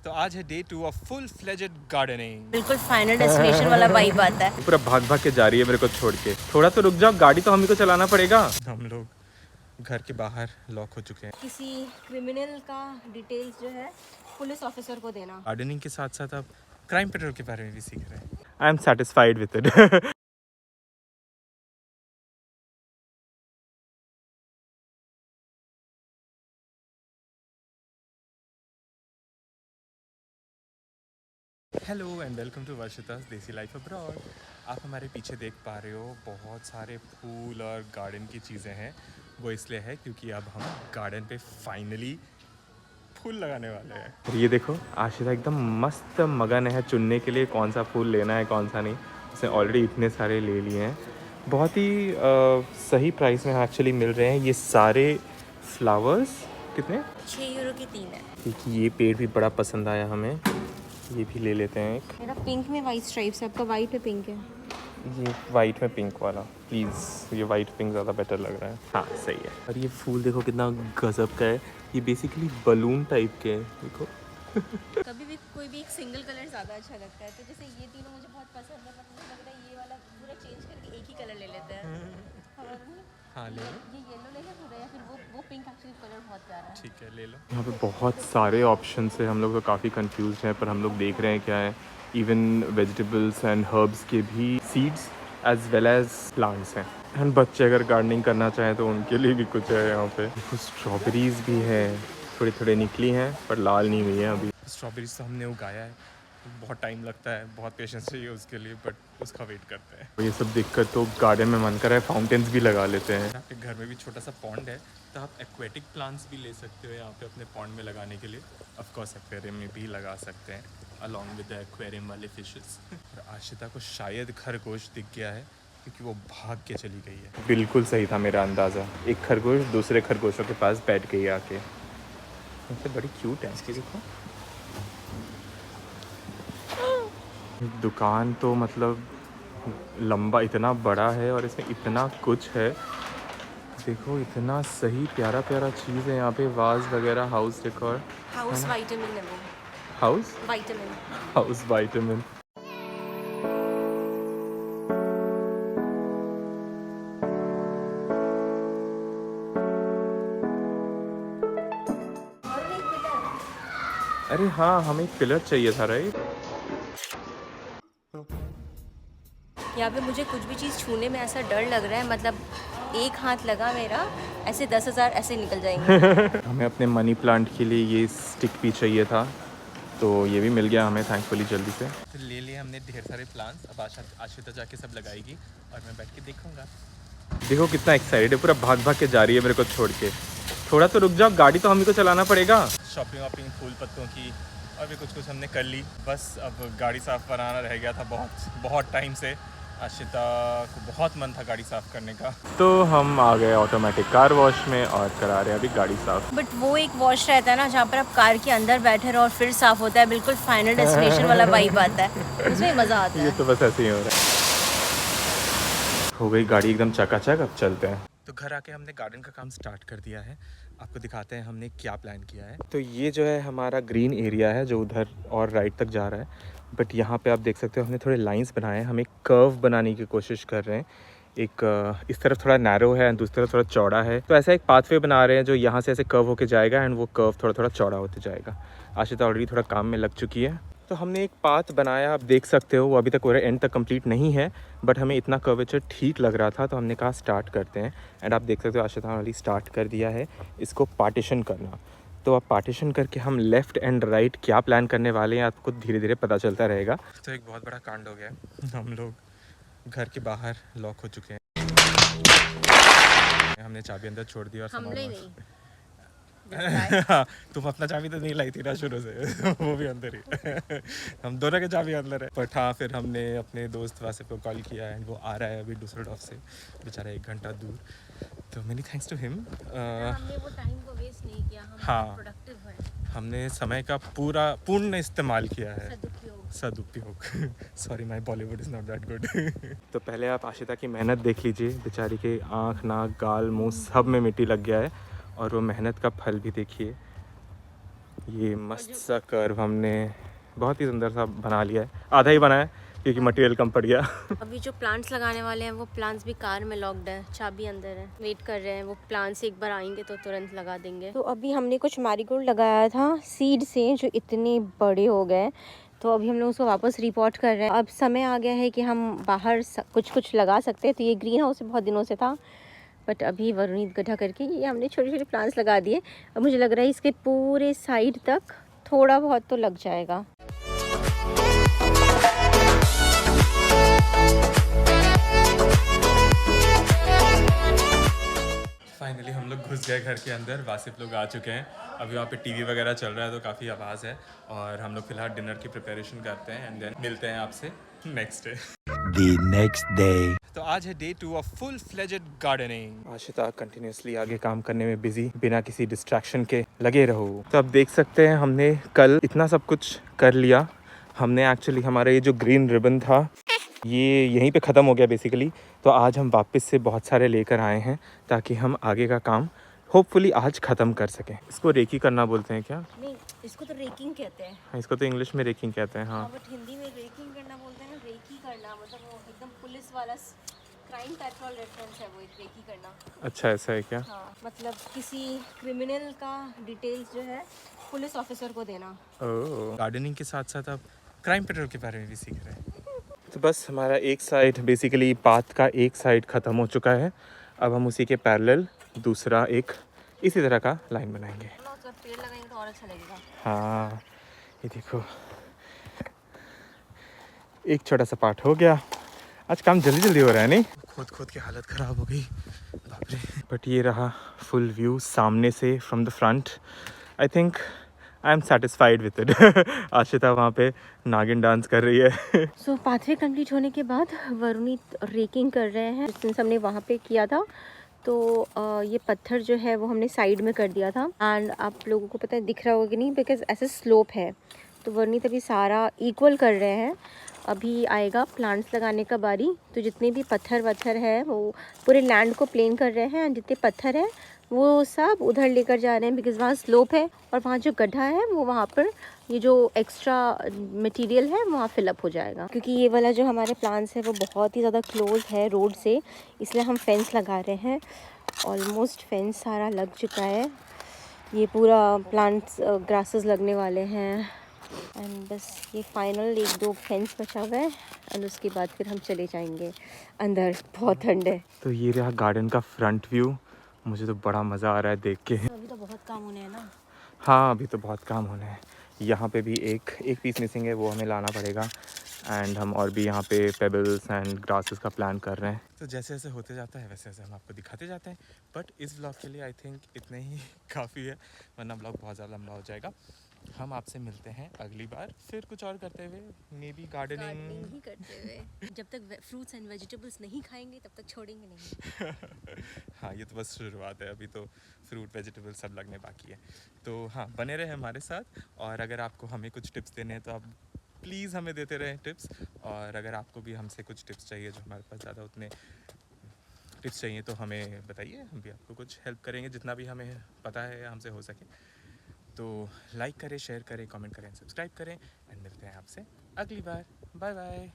तो आज है day 2 of full fledged gardening. बिल्कुल फाइनल डेस्टिनेशन वाला वाइब आता है। पूरा भाग भाग के जा रही है मेरे को छोड़ के। थोड़ा तो रुक जाओ, गाड़ी तो हम ही को चलाना पड़ेगा। हम लोग घर के बाहर लॉक हो चुके हैं। किसी क्रिमिनल का डिटेल्स जो है पुलिस ऑफिसर को देना। गार्डनिंग के साथ साथ अब क्राइम पेट्रोल के बारे में भी सीख रहे हैं। I am satisfied with it. Hello and welcome to Varshita's desi life abroad. आप हमारे पीछे देख पा रहे हो बहुत सारे फूल और गार्डन की चीज़ें हैं। वो इसलिए है क्योंकि अब हम गार्डन पे फाइनली फूल लगाने वाले हैं। ये देखो, आशिता एकदम मस्त मगन है चुनने के लिए कौन सा फूल लेना है कौन सा नहीं। उसने ऑलरेडी इतने सारे ले लिए हैं। बहुत ही सही प्राइस में एक्चुअली मिल रहे हैं ये सारे फ्लावर्स। कितने? 6 यूरो की 3 है। ठीक, ये पेड़ भी बड़ा पसंद आया हमें, ये भी ले लेते हैं एक। मेरा पिंक में वाइट स्ट्राइप्स है, आपका वाइट है पिंक है। ये वाइट में पिंक वाला प्लीज़, ये वाइट पिंक ज़्यादा बेटर लग रहा है। हाँ सही है। और ये फूल देखो कितना गजब का है। ये बेसिकली बलून टाइप के हैं, देखो। कभी भी कोई भी एक सिंगल कलर ज़्यादा अच्छा लगता है, तो जैसे ये तीनों मुझे बहुत पसंद है, पर मुझे लग रहा है ये वाला पूरा चेंज करके एक ही कलर ले लेते हैं। हाँ ले लो, ये येलो ले लें पूरा, या फिर वो पिंक एक्चुअली कलर बहुत प्यारा है। ठीक है ले लो। यहाँ पे बहुत सारे ऑप्शन है, हम लोग तो काफ़ी कंफ्यूज हैं, पर हम लोग देख रहे हैं क्या है। इवन वेजिटेबल्स एंड हर्ब्स के भी seeds as well as plants हैं। एंड बच्चे अगर गार्डनिंग करना चाहें तो उनके लिए भी कुछ है यहाँ पे। स्ट्रॉबेरीज भी हैं, थोड़ी थोड़ी निकली हैं पर लाल नहीं हुई हैं अभी। स्ट्रॉबेरीज तो हमने उगाया है, बहुत टाइम लगता है, बहुत पेशेंस चाहिए उसके लिए, बट उसका वेट करते हैं। ये सब दिक्कत तो गार्डन में मन कर रहा है फाउंटेन्स भी लगा लेते हैं। आपके घर में भी छोटा सा पॉन्ड है तो आप एक्वेटिक प्लांट्स भी ले सकते हो यहाँ पे अपने पॉन्ड में लगाने के लिए। ऑफ कोर्स एक्वेरियम में भी लगा सकते हैं अलॉन्ग विद द एक्वेरियम वाले फिशेस। और आशिता को शायद खरगोश दिख गया है क्योंकि वो भाग के चली गई है। बिल्कुल सही था मेरा अंदाज़ा। एक खरगोश दूसरे खरगोशों के पास बैठ गई आके। वैसे बड़ी क्यूट है इसकी, देखो। दुकान तो मतलब लंबा इतना बड़ा है और इसमें इतना कुछ है। देखो इतना सही प्यारा प्यारा चीज़ है यहाँ पे, वाज वगैरह, हाउस डेकोर। हाउस वाइटामिन है वो। House vitamin. House vitamin. अरे हाँ, हमें एक पिलर चाहिए था राइट। यहाँ पे मुझे कुछ भी चीज़ छूने में ऐसा डर लग रहा है, मतलब एक हाथ लगा मेरा, ऐसे 10,000 ऐसे निकल जाएंगे। हमें अपने मनी प्लांट के लिए ये स्टिक भी चाहिए था, तो ये भी मिल गया हमें थैंकफुली जल्दी से। तो ले लिए हमने ढेर सारे प्लांट्स। अब आशिता जाके सब लगाएगी और मैं बैठ के देखूंगा। देखो कितना एक्साइटेड है, पूरा भाग भाग के जा रही है मेरे को छोड़ के। थोड़ा तो रुक जाओ, गाड़ी तो हम ही को चलाना पड़ेगा। शॉपिंग वॉपिंग फूल पत्तों की और भी कुछ हमने कर ली। बस अब गाड़ी साफ़ कराना रह गया था बहुत टाइम से। आशिता को बहुत मन था गाड़ी साफ़ करने का। तो हम आ गए ऑटोमेटिक कार वॉश में और करा रहे हैं अभी गाड़ी साफ़। बट वो एक वॉश रहता है ना जहाँ पर आप कार के अंदर बैठे रहो और फिर साफ होता है, बिल्कुल फाइनल डेस्टिनेशन वाला वाइब आता है, उसमें मज़ा आता है। ये तो बस ऐसे ही हो रहा है। हो गई गाड़ी एकदम चकाचक, अब चलते हैं। तो घर आके हमने गार्डन का काम स्टार्ट कर दिया है। आपको दिखाते हैं हमने क्या प्लान किया है। तो ये जो है हमारा ग्रीन एरिया है जो उधर और राइट तक जा रहा है। बट यहाँ पे आप देख सकते हो हमने थोड़े लाइंस बनाए हैं। हम एक कर्व बनाने की कोशिश कर रहे हैं। एक इस तरफ थोड़ा नैरो है, दूसरी तरफ थोड़ा चौड़ा है। तो ऐसा एक पाथवे बना रहे हैं जो यहाँ से ऐसे कर्व होके जाएगा एंड वो कर्व थोड़ा थोड़ा चौड़ा होते जाएगा। आशिता ऑलरेडी थोड़ा काम में लग चुकी है। तो हमने एक पाथ बनाया, आप देख सकते हो वो अभी तक पूरा एंड तक कंप्लीट नहीं है, बट हमें इतना कर्वेचर ठीक लग रहा था तो हमने कहा स्टार्ट करते हैं। एंड आप देख सकते हो आशिता ऑलरेडी स्टार्ट कर दिया है इसको पार्टीशन करना। तो अब पार्टीशन करके हम लेफ़्ट एंड राइट क्या प्लान करने वाले हैं आपको धीरे धीरे पता चलता रहेगा। तो एक बहुत बड़ा कांड हो गया है। हम लोग घर के बाहर लॉक हो चुके हैं। हमने चाबी अंदर छोड़ दी और हमने नहीं। तुम अपना चाबी तो नहीं लाई थी ना शुरू से। वो भी अंदर ही। हम दोनों के चाबी अंदर है। बट हाँ, फिर हमने अपने दोस्त वासिफ को कॉल किया एंड वो आ रहा है अभी डुसलडॉर्फ से, बेचारा 1 घंटा दूर। तो मेनी थैंक्स टू हिम। हमने वो टाइम को वेस्ट नहीं किया, हम हाँ। प्रोडक्टिव हैं। हमने समय का पूर्ण इस्तेमाल किया है, सदुपयोग। सदुपयोग। Sorry my Bollywood is not that good. तो पहले आप आशिता की मेहनत देख लीजिए। बेचारी के आँख, नाक, गाल, मुंह सब में मिट्टी लग गया है और वो मेहनत का फल भी देखिए। ये मस्त सा कर्व हमने बहुत ही सुंदर सा बना लिया है, आधा ही बना है क्योंकि मटेरियल कम पड़ गया। अभी जो प्लांट्स लगाने वाले हैं वो प्लांट्स भी कार में लॉक्ड है, चाबी अंदर है, वेट कर रहे हैं। वो प्लांट्स एक बार आएंगे तो तुरंत लगा देंगे। तो अभी हमने कुछ मैरीगोल्ड लगाया था सीड से जो इतने बड़े हो गए, तो अभी हम लोग उसको वापस रिपोर्ट कर रहे हैं। अब समय आ गया है कि हम बाहर कुछ लगा सकते हैं। तो ये ग्रीन हाउस बहुत दिनों से था, बट अभी वरुणीत गड्ढा करके ये हमने छोटे छोटे प्लांट्स लगा दिए। अब मुझे लग रहा है इसके पूरे साइड तक थोड़ा बहुत तो लग जाएगा। फाइनली हम लोग घुस गए घर के अंदर, वासिफ लोग आ चुके हैं। अभी वहाँ पे टीवी वगैरह चल रहा है तो काफ़ी आवाज़ है, और हम लोग फिलहाल डिनर की प्रिपरेशन करते हैं एंड देन मिलते हैं आपसे next day. The next day. तो आज है day 2 of full fledged gardening. Ashita continuously आगे काम करने में बिजी, बिना किसी डिस्ट्रैक्शन के लगे रहो। तो अब देख सकते हैं हमने कल इतना सब कुछ कर लिया। हमने एक्चुअली हमारा ये जो ग्रीन रिबन था ये यहीं पे ख़त्म हो गया बेसिकली। तो आज हम वापस से बहुत सारे लेकर आए हैं ताकि हम आगे का काम होपफुली आज ख़त्म कर सकें। इसको रेकी करना बोलते हैं क्या? नहीं, इसको तो रेकिंग कहते हैं। हाँ, इसको तो इंग्लिश में रेकिंग कहते हैं। हाँ, बट हिंदी में रेकिंग करना बोलते हैं ना, रेकी करना मतलब वो एकदम पुलिस वाला क्राइम पेट्रोल रेफरेंस है वो, एक रेकी करना। अच्छा ऐसा है क्या? हाँ, मतलब किसी क्रिमिनल का डिटेल्स जो है पुलिस ऑफिसर को देना। ओह, गार्डनिंग के साथ साथ अब क्राइम पेट्रोल के बारे में भी सीख रहे हैं। तो बस हमारा एक साइड बेसिकली पाथ का एक साइड ख़त्म हो चुका है। अब हम उसी के पैरेलल दूसरा एक इसी तरह का लाइन बनाएंगे। पेड़ लगाएंगे तो और अच्छा लगेगा। हाँ, ये देखो एक छोटा सा पार्ट हो गया। आज काम जल्दी जल्दी हो रहा है नहीं? खोद खोद की हालत ख़राब हो गई, बाप रे। बट ये रहा फुल व्यू सामने से from the front. I think I am satisfied with it. Ashita वहाँ पे नागिन डांस कर रही है। सो पाथवे कंप्लीट होने के बाद वरुणीत रेकिंग कर रहे हैं। जिस हमने वहाँ पे किया था तो ये पत्थर जो है वो हमने साइड में कर दिया था। एंड आप लोगों को पता है दिख रहा होगा कि नहीं, बिकॉज ऐसे स्लोप है। तो वरुणीत अभी सारा इक्वल कर रहे हैं। अभी आएगा प्लांट्स लगाने का बारी। तो जितने भी पत्थर वत्थर है वो पूरे लैंड को प्लेन कर रहे हैं, जितने पत्थर हैं वो सब उधर लेकर जा रहे हैं, बिकॉज वहाँ स्लोप है और वहाँ जो गड्ढा है वो वहाँ पर ये जो एक्स्ट्रा मटेरियल है वहाँ फिलअप हो जाएगा। क्योंकि ये वाला जो हमारे प्लांट्स है वो बहुत ही ज़्यादा क्लोज है रोड से, इसलिए हम फेंस लगा रहे हैं। ऑलमोस्ट फेंस सारा लग चुका है। ये पूरा प्लांट्स ग्रासेस लगने वाले हैं एंड बस ये फाइनल 1-2 फेंस बचा हुआ है एंड उसके बाद फिर हम चले जाएंगे अंदर। बहुत ठंड है। तो ये रहा गार्डन का फ्रंट व्यू। मुझे तो बड़ा मज़ा आ रहा है देख के। अभी तो बहुत काम होने हैं ना। हाँ, अभी तो बहुत काम होना है। यहाँ पे भी एक पीस मिसिंग है, वो हमें लाना पड़ेगा। एंड हम और भी यहाँ पे पेबल्स एंड ग्रासेस का प्लान कर रहे हैं। तो जैसे जैसे होते जाता है वैसे वैसे हम आपको दिखाते जाते हैं। बट इस ब्लॉग के लिए आई थिंक इतने ही काफ़ी है, वरना ब्लॉग बहुत ज़्यादा लंबा हो जाएगा। हम आपसे मिलते हैं अगली बार फिर कुछ और करते हुए, मे बी गार्डनिंग ही करते हुए। जब तक फ्रूट्स एंड वेजिटेबल्स नहीं खाएंगे तब तक छोड़ेंगे नहीं। हाँ, ये तो बस शुरुआत है, अभी तो फ्रूट वेजिटेबल सब लगने बाकी है। तो हाँ, बने रहे हमारे साथ। और अगर आपको हमें कुछ टिप्स देने हैं तो आप प्लीज़ हमें देते रहें टिप्स। और अगर आपको भी हमसे कुछ टिप्स चाहिए, जो हमारे पास ज़्यादा उतने टिप्स चाहिए, तो हमें बताइए, हम भी आपको कुछ हेल्प करेंगे जितना भी हमें पता है हमसे हो सके। तो लाइक करें, शेयर करें, कमेंट करें, सब्सक्राइब करें एंड मिलते हैं आपसे अगली बार। Bye bye.